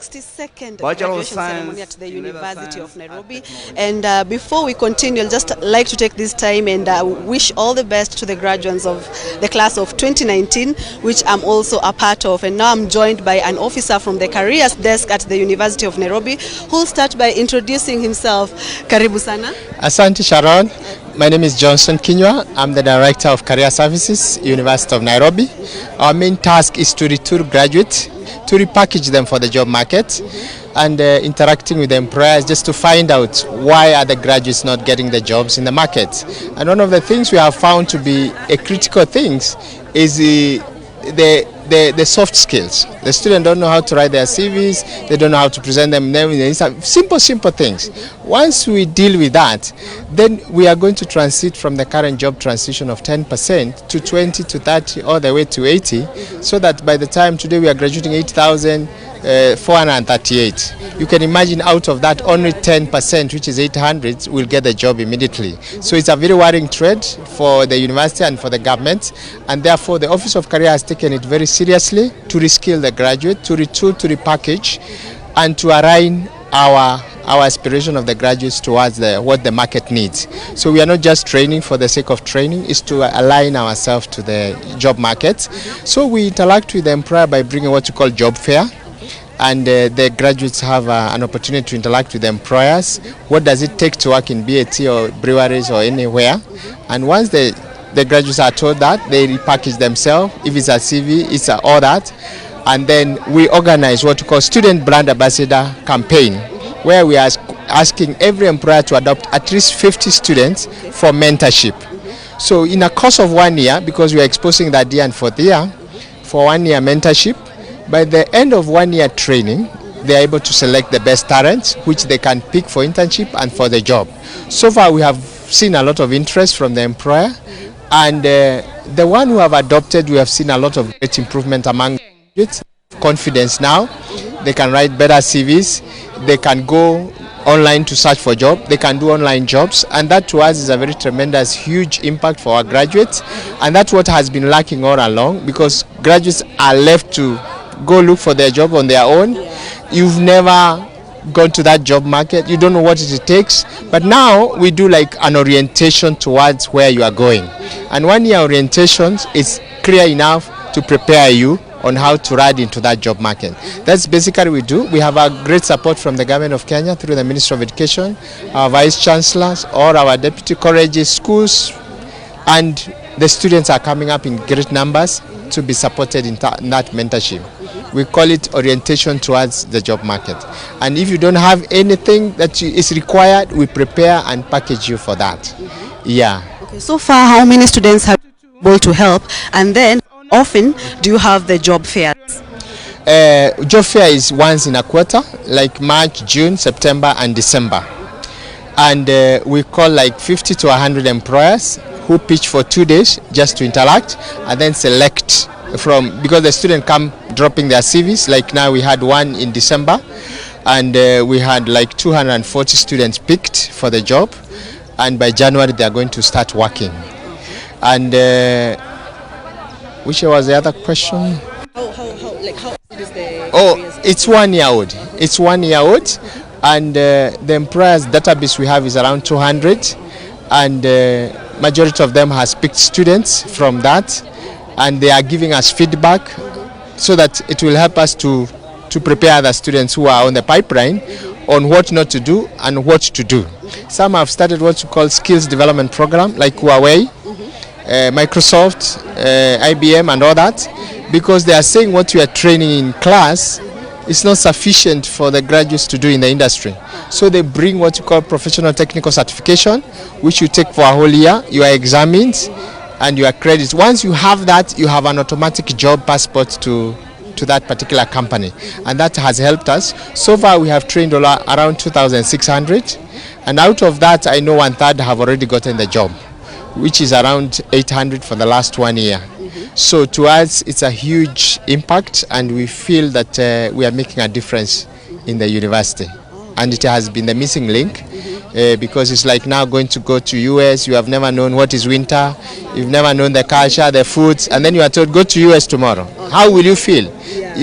62nd Bachelor of graduation ceremony Science at the in Leather University of Science Nairobi. and Technology. And before we continue, I'd just like to take this time and wish all the best to the graduates of the class of 2019, which I'm also a part of. And now I'm joined by an officer from the careers desk at the University of Nairobi, who'll start by introducing himself. Karibu sana. Asante Sharon. My name is Johnson Kinywa. I'm the Director of Career Services, University of Nairobi. Our main task is to retool graduates, to repackage them for the job market, and interacting with the employers just to find out why are the graduates not getting the jobs in the market. And one of the things we have found to be a critical thing is the soft skills. The students don't know how to write their CVs, they don't know how to present them. Simple things. Once we deal with that, then we are going to transit from the current job transition of 10% to 20 to 30 all the way to 80, so that by the time today we are graduating 8,438. You can imagine out of that only 10%, which is 800, will get the job immediately. So it's a very worrying trend for the university and for the government, and therefore the Office of Career has taken it very seriously to reskill the graduate, to retool, to repackage, and to align our aspiration of the graduates towards what the market needs. So we are not just training for the sake of training, it's to align ourselves to the job market. So we interact with the employer by bringing what we call job fair. And the graduates have an opportunity to interact with the employers. What does it take to work in BAT or breweries or anywhere? And once the graduates are told that, they repackage themselves. If it's a CV, it's all that. And then we organize what we call Student Brand Ambassador campaign, where we are asking every employer to adopt at least 50 students for mentorship. So in a course of 1 year, because we are exposing that year and fourth year, for 1 year mentorship, by the end of 1 year training, they are able to select the best talents, which they can pick for internship and for the job. So far, we have seen a lot of interest from the employer, and the one who have adopted, we have seen a lot of great improvement among graduates. Confidence now, they can write better CVs, they can go online to search for jobs, they can do online jobs, and that to us is a very tremendous, huge impact for our graduates, and that's what has been lacking all along, because graduates are left to go look for their job on their own. You've never gone to that job market, you don't know what it takes, but now we do like an orientation towards where you are going, and 1 year orientation is clear enough to prepare you on how to ride into that job market. That's basically what we do. We have a great support from the government of Kenya through the Ministry of Education, our vice chancellors, or our deputy colleges, schools, and the students are coming up in great numbers to be supported in that mentorship. We call it orientation towards the job market. And if you don't have anything that is required, we prepare and package you for that. Yeah. Okay, so far, how many students have been able to help? And then, often do you have the job fairs? Job fair is once in a quarter, like March, June, September, and December. And we call like 50 to 100 employers who pitch for 2 days just to interact, and then select from, because the students come dropping their CVs. Like now we had one in December, and we had like 240 students picked for the job, and by January they are going to start working. And which was the other question? How old is the It's 1 year old. It's 1 year old, and the employers database we have is around 200, and majority of them has picked students from that, and they are giving us feedback so that it will help us to prepare the students who are on the pipeline on what not to do and what to do. Some have started what we call skills development program, like Huawei, Microsoft, IBM, and all that, because they are saying what you are training in class is not sufficient for the graduates to do in the industry. So they bring what you call professional technical certification, which you take for a whole year. You are examined and you are credited. Once you have that, you have an automatic job passport to that particular company, and that has helped us. So far we have trained around 2,600, and out of that I know 1/3 have already gotten the job, which is around 800 for the last 1 year. So to us it's a huge impact, and we feel that we are making a difference in the university, and it has been the missing link. because it's like now going to go to US. You have never known what is winter, you've never known the culture, the foods, and then you are told go to US tomorrow. How will you feel?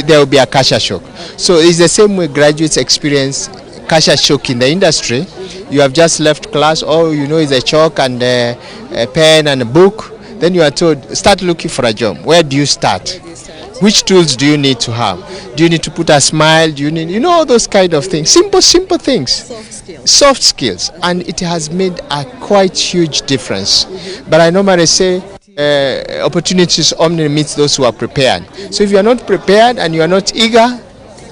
There will be a culture shock. So it's the same way graduates experience culture shock in the industry. You have just left class, all you know is a chalk and a pen and a book. Then you are told, start looking for a job. Where do you start? Which tools do you need to have? Do you need to put a smile? Do you need, all those kind of things. Simple things. Soft skills. And it has made a quite huge difference. But I normally say, opportunities only meet those who are prepared. So if you are not prepared and you are not eager,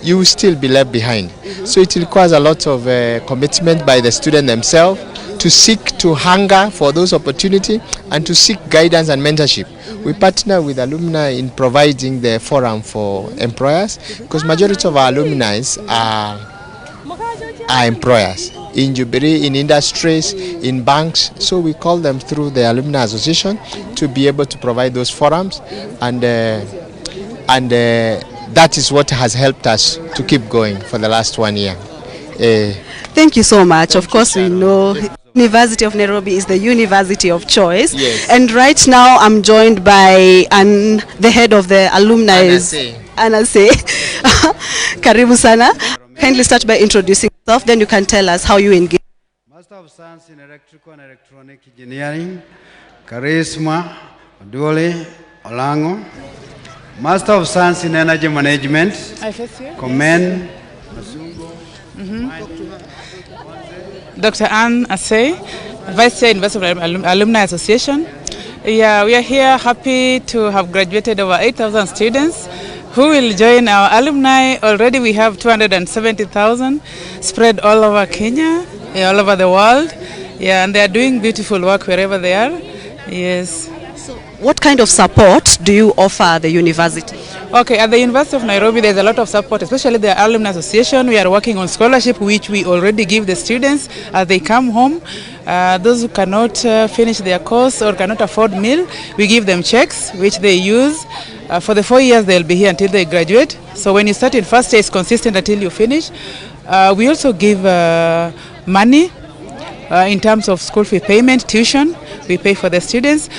you will still be left behind. So it requires a lot of commitment by the student themselves to seek, to hunger for those opportunities and to seek guidance and mentorship. We partner with alumni in providing the forum for employers, because majority of our alumni are employers in Jubilee, in industries, in banks. So we call them through the Alumni Association to be able to provide those forums, and that is what has helped us to keep going for the last 1 year. Thank you so much. Of course, we know University of Nairobi is the university of choice. Yes. And right now I'm joined by the head of the alumni, Anase. Karibu sana. Kindly start by introducing yourself, then you can tell us how you engage. Master of Science in Electrical and Electronic Engineering, Charisma Oduole Olango. Master of Science in Energy Management, Komen Dr. Anne Asay, Vice Chair, University of Alumni Association. Yeah, we are here happy to have graduated over 8,000 students who will join our alumni. Already we have 270,000 spread all over Kenya, all over the world. Yeah, and they are doing beautiful work wherever they are. Yes. What kind of support do you offer the university? Okay, at the University of Nairobi, there's a lot of support, especially the Alumni Association. We are working on scholarship, which we already give the students as they come home. Those who cannot finish their course or cannot afford meal, we give them checks, which they use. For the 4 years, they'll be here until they graduate. So when you start in first year, it's consistent until you finish. We also give money in terms of school fee payment, tuition. We pay for the students.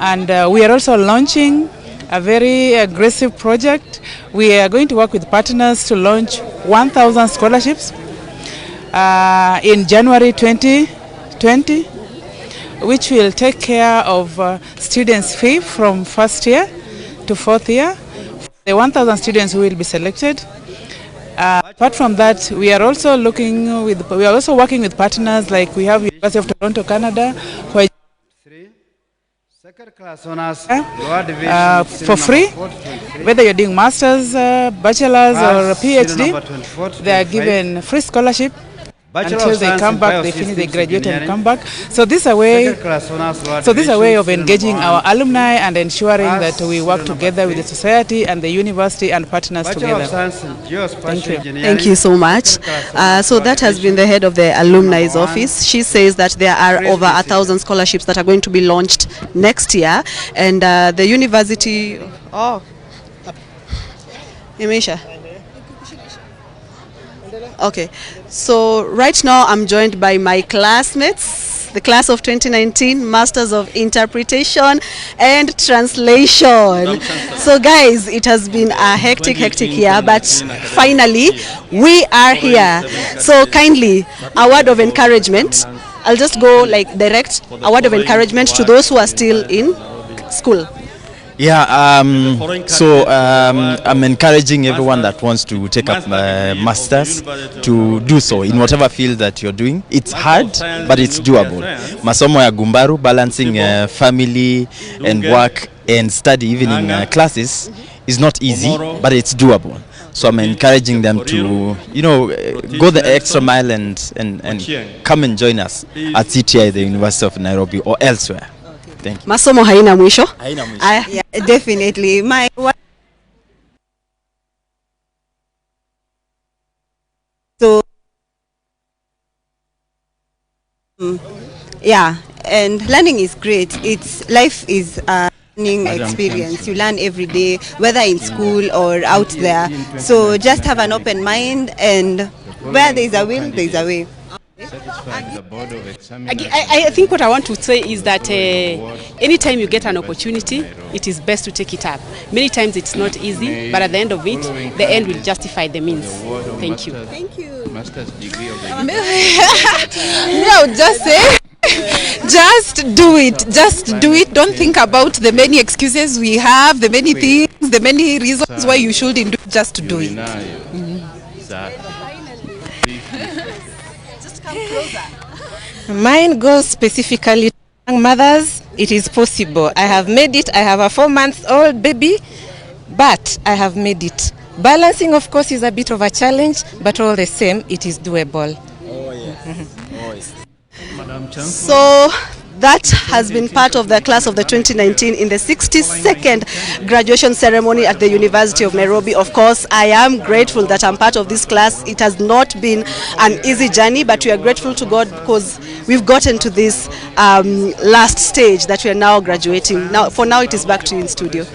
And we are also launching a very aggressive project. We are going to work with partners to launch 1,000 scholarships in January 2020, which will take care of students' fee from first year to fourth year. The 1,000 students who will be selected. Apart from that, we are also working with partners like we have University of Toronto, Canada, who are for free, whether you're doing masters, bachelors or PhD, they are given free scholarship until they come back, they finish, they graduate and come back. So this is a way of engaging our alumni and ensuring that we work together with the society and the university and partners together. Thank you. Thank you so much. So that has been the head of the alumni's office. She says that there are over 1,000 scholarships that are going to be launched next year, and the university. Oh, Imeisha. Okay, so right now I'm joined by my classmates, the class of 2019, Masters of Interpretation and Translation. So guys, it has been a hectic year, but finally we are here. So kindly, a word of encouragement. I'll just go like direct, a word of encouragement to those who are still in school. Yeah, I'm encouraging everyone that wants to take up masters to do so in whatever field that you're doing. It's hard, but it's doable. Masomo ya gumbaru, balancing family and work and study even in classes is not easy, but it's doable. So I'm encouraging them to, go the extra mile and come and join us at CTI, the University of Nairobi, or elsewhere. Thank you. Masomo haina mwisho? Haina mwisho. Yeah, definitely. Yeah, and learning is great. Life is a learning experience. You learn every day, whether in school or out there. So just have an open mind, and where there is a will, there is a way. I think what I want to say is that anytime you get an opportunity, it is best to take it up. Many times it's not easy, but at the end of it, the end will justify the means. Thank you. Thank you. Master's degree of No, just say, just do it. Just do it. Don't think about the many excuses we have, the many things, the many reasons why you shouldn't do it. Just do it. Just come closer. Mine goes specifically to young mothers. It is possible. I have made it. I have a 4-month-old baby, but I have made it. Balancing, of course, is a bit of a challenge, but all the same, it is doable. Oh, yes. Oh, yes. So that has been part of the class of the 2019 in the 62nd graduation ceremony at the University of Nairobi. Of course, I am grateful that I'm part of this class. It has not been an easy journey, but we are grateful to God because we've gotten to this last stage that we are now graduating. Now, for now, it is back to you in studio.